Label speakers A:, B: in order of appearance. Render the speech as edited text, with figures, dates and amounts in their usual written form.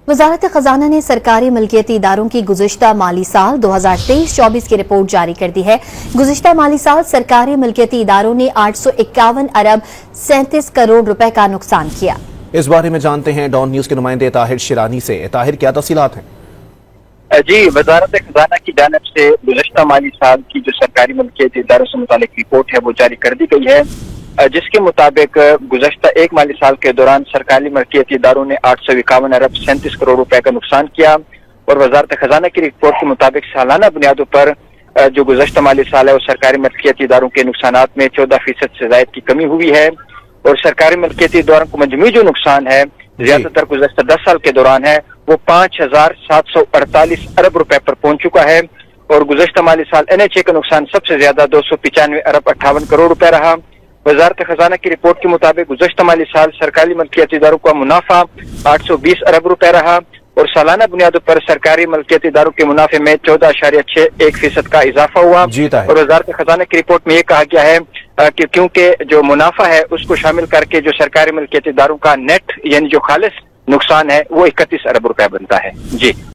A: वजारत खजाना ने सरकारी मलकियती इदारों की गुज़िश्ता माली साल 2023-24 की रिपोर्ट जारी कर दी है। गुज़िश्ता माली साल सरकारी मलकियती इदारों ने 851 अरब 37 करोड़ रुपए का नुकसान किया।
B: इस बारे में जानते हैं डॉन न्यूज के नुमाइंदे ताहिर शिरानी से। ताहिर, क्या तफसीलात हैं?
C: जी, वजारत खजाना की जानिब से गुज़िश्ता माली साल की जो सरकारी मलकियती इदारों से मुतालिक रिपोर्ट है वो जारी कर दी गई है, जिसके मुताबिक गुज़श्ता एक माली साल के दौरान सरकारी मलकियती इदारों ने 851 अरब 37 करोड़ रुपए का नुकसान किया। और वजारत खजाना की रिपोर्ट के मुताबिक सालाना बुनियादों पर जो गुज़श्ता माली साल है वो सरकारी मलकियती इदारों के नुकसानात में 14% से ज़ायद की कमी हुई है। और सरकारी मलकियती इदारों को मजमूई जो नुकसान है ज्यादातर गुज़श्ता 10 साल के दौरान है वो 5,748 अरब रुपए पर पहुंच चुका है। और गुज़श्ता माली साल NHA का नुकसान सबसे ज्यादा 295 अरब 58 करोड़ रुपए रहा। वजारत खजाना की रिपोर्ट के मुताबिक गुज़श्ता माली साल सरकारी मलकियती इदारों का मुनाफा 820 अरब रुपए रहा। और सालाना बुनियादों पर सरकारी मलकियती इदारों के मुनाफे में 14.61% का इजाफा हुआ। और वजारत खजाना की रिपोर्ट में ये कहा गया है कि क्योंकि जो मुनाफा है उसको शामिल करके जो सरकारी मलकियती इदारों का नेट यानी जो खालिस नुकसान है वो 31 अरब रुपए बनता है। जी।